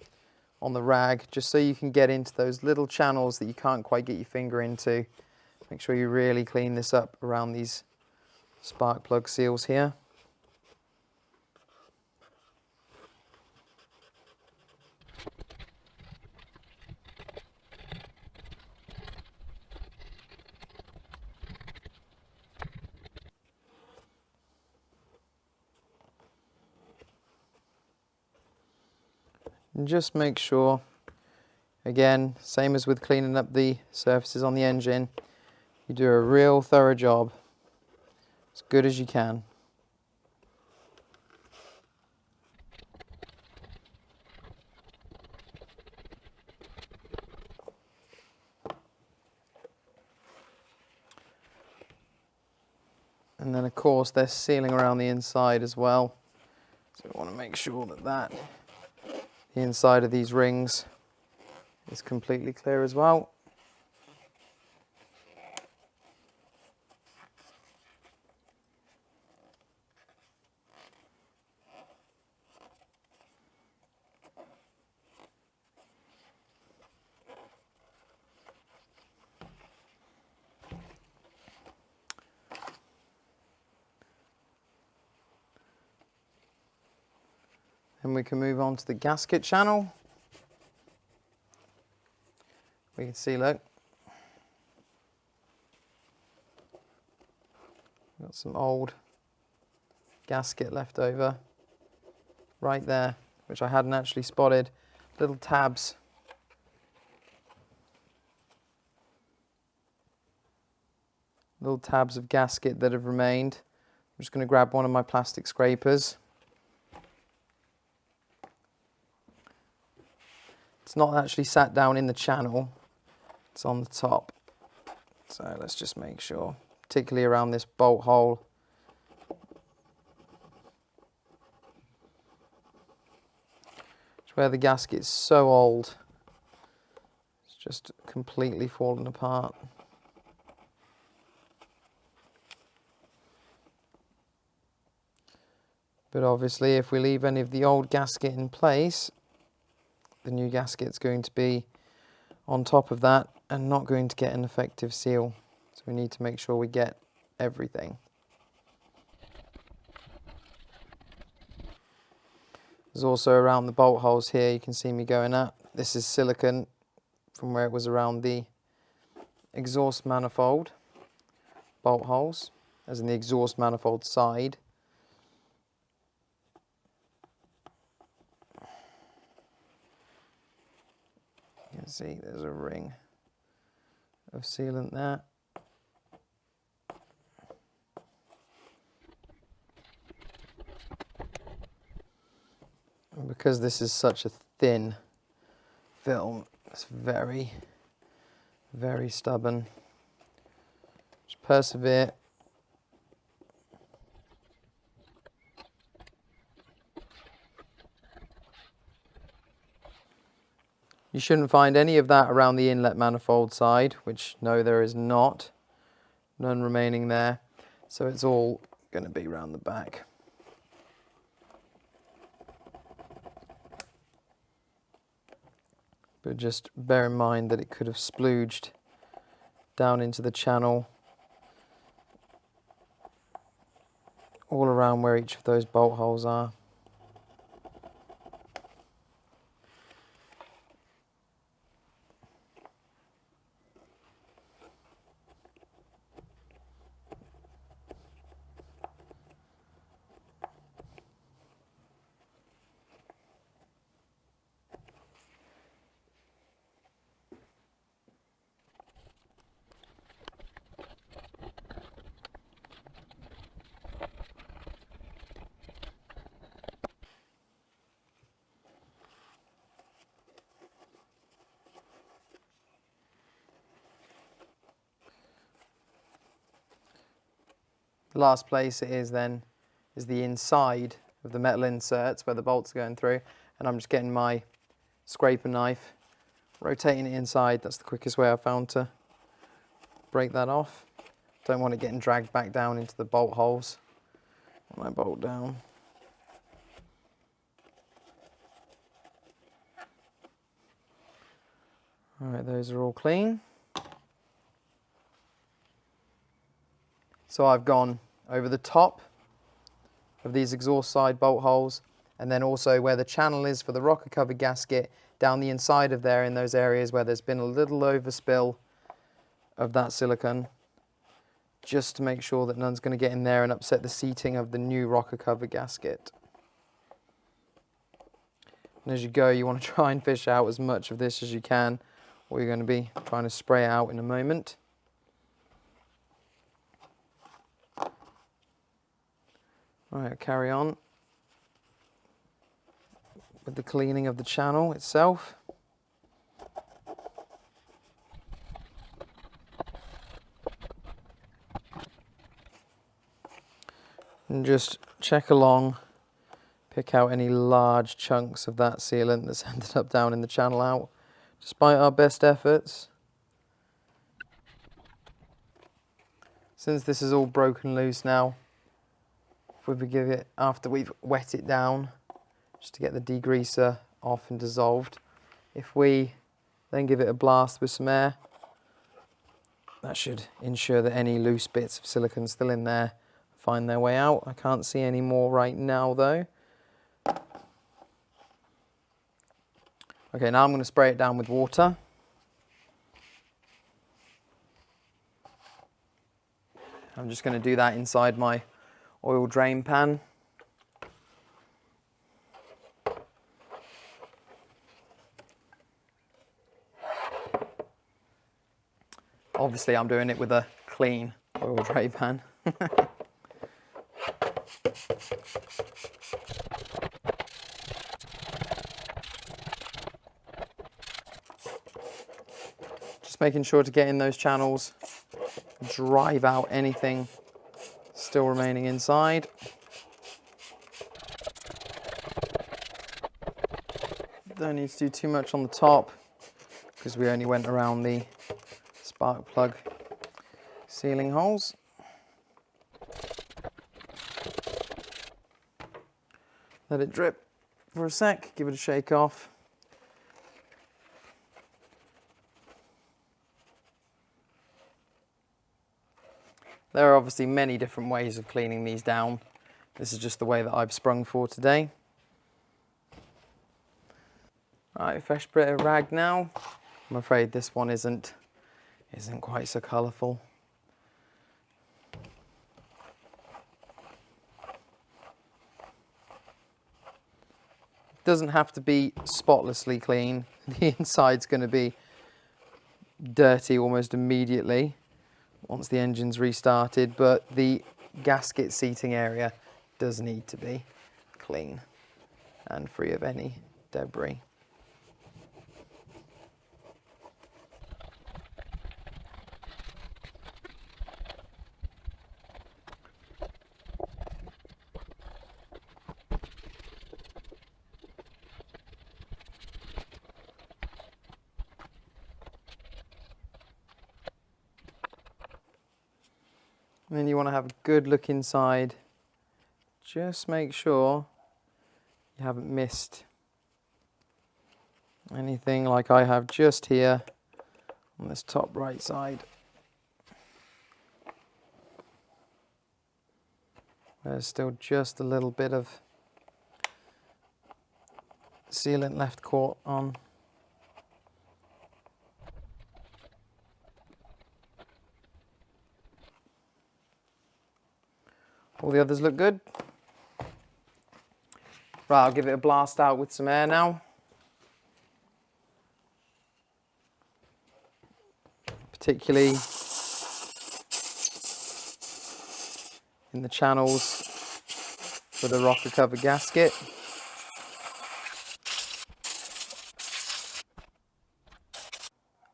on the rag, just so you can get into those little channels that you can't quite get your finger into. Make sure you really clean this up around these spark plug seals here. And just make sure, again, same as with cleaning up the surfaces on the engine, you do a real thorough job, as good as you can. And then of course there's sealing around the inside as well, so we want to make sure that the inside of these rings is completely clear as well. And we can move on to the gasket channel. We can see, look, got some old gasket left over right there, which I hadn't actually spotted. Little tabs. Little tabs of gasket that have remained. I'm just going to grab one of my plastic scrapers. It's not actually sat down in the channel, it's on the top. So let's just make sure, particularly around this bolt hole. It's where the gasket's so old, it's just completely fallen apart. But obviously if we leave any of the old gasket in place, the new gasket's going to be on top of that and not going to get an effective seal. So we need to make sure we get everything. There's also around the bolt holes here, you can see me going at. This is silicone from where it was around the exhaust manifold bolt holes, as in the exhaust manifold side. You can see there's a ring of sealant there. And because this is such a thin film, it's very, very stubborn. Just persevere. You shouldn't find any of that around the inlet manifold side, which no, there is not. None remaining there. So it's all going to be around the back. But just bear in mind that it could have splooged down into the channel all around where each of those bolt holes are. The last place it is then is the inside of the metal inserts where the bolts are going through, and I'm just getting my scraper knife, rotating it inside. That's the quickest way I've found to break that off. Don't want it getting dragged back down into the bolt holes when I bolt down. Alright, those are all clean. So I've gone over the top of these exhaust side bolt holes, and then also where the channel is for the rocker cover gasket, down the inside of there in those areas where there's been a little overspill of that silicone, just to make sure that none's going to get in there and upset the seating of the new rocker cover gasket. And as you go, you want to try and fish out as much of this as you can, or you're going to be trying to spray out in a moment. Alright, carry on with the cleaning of the channel itself. And just check along, pick out any large chunks of that sealant that's ended up down in the channel out. Despite our best efforts, since this is all broken loose now, if we give it, after we've wet it down, just to get the degreaser off and dissolved, if we then give it a blast with some air, that should ensure that any loose bits of silicone still in there find their way out. I can't see any more right now though. Okay, now I'm going to spray it down with water. I'm just going to do that inside my oil drain pan. Obviously I'm doing it with a clean oil drain pan. Just making sure to get in those channels, drive out anything still remaining inside. Don't need to do too much on the top because we only went around the spark plug sealing holes. Let it drip for a sec, give it a shake off. There are obviously many different ways of cleaning these down. This is just the way that I've sprung for today. Right, fresh bit of rag now. I'm afraid this one isn't quite so colourful. It doesn't have to be spotlessly clean. The inside's going to be dirty almost immediately once the engine's restarted, but the gasket seating area does need to be clean and free of any debris. And then you want to have a good look inside. Just make sure you haven't missed anything like I have just here on this top right side. There's still just a little bit of sealant left caught on. All the others look good. Right, I'll give it a blast out with some air now. Particularly in the channels for the rocker cover gasket.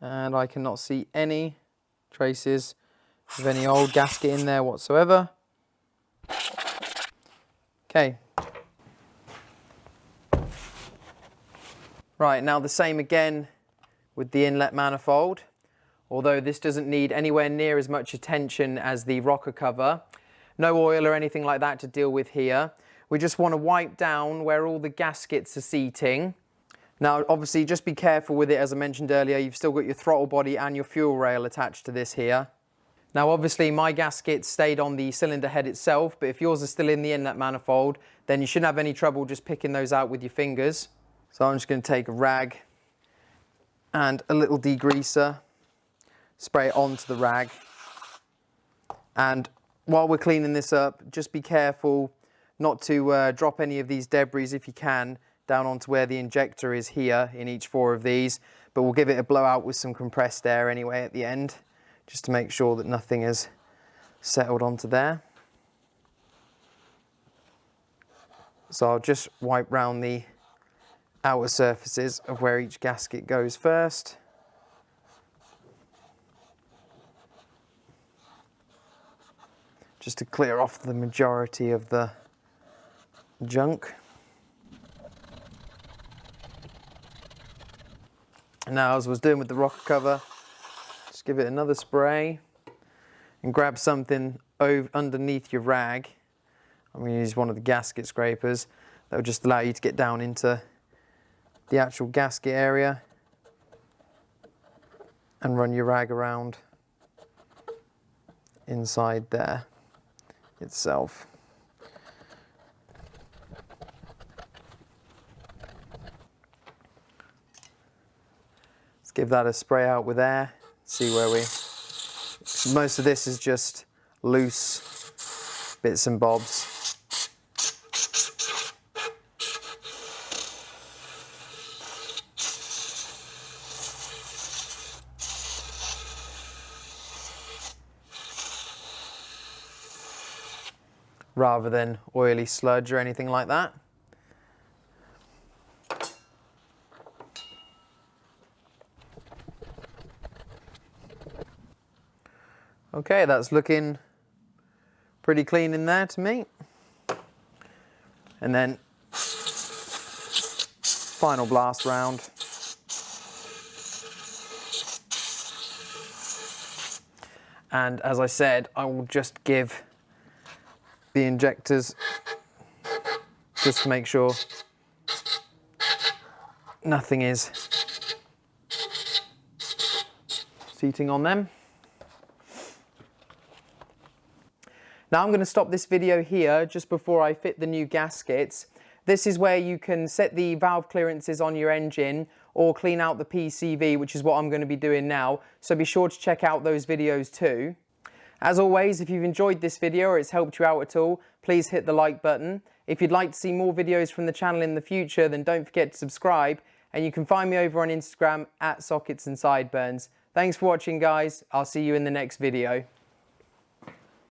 And I cannot see any traces of any old gasket in there whatsoever. Okay. Right, now the same again with the inlet manifold. Although this doesn't need anywhere near as much attention as the rocker cover. No oil or anything like that to deal with here. We just want to wipe down where all the gaskets are seating. Now obviously just be careful with it, as I mentioned earlier, you've still got your throttle body and your fuel rail attached to this here. Now obviously my gasket stayed on the cylinder head itself, but if yours are still in the inlet manifold, then you shouldn't have any trouble just picking those out with your fingers. So I'm just going to take a rag and a little degreaser, spray it onto the rag, and while we're cleaning this up, just be careful not to drop any of these debris, if you can, down onto where the injector is here in each 4 of these, but we'll give it a blowout with some compressed air anyway at the end, just to make sure that nothing is settled onto there. So I'll just wipe round the outer surfaces of where each gasket goes first. Just to clear off the majority of the junk. Now, as I was doing with the rocker cover, just give it another spray and grab something underneath your rag. I'm going to use one of the gasket scrapers. That will just allow you to get down into the actual gasket area and run your rag around inside there itself. Let's give that a spray out with air, see where most of this is just loose bits and bobs. Rather than oily sludge or anything like that. Okay, that's looking pretty clean in there to me. And then final blast round. And as I said, I will just give the injectors, just to make sure nothing is seating on them. Now I'm going to stop this video here just before I fit the new gaskets. This is where you can set the valve clearances on your engine or clean out the PCV, which is what I'm going to be doing now. So be sure to check out those videos too. As always, if you've enjoyed this video or it's helped you out at all, please hit the like button. If you'd like to see more videos from the channel in the future, then don't forget to subscribe, and you can find me over on Instagram @SocketsAndSideburns. Thanks for watching, guys. I'll see you in the next video.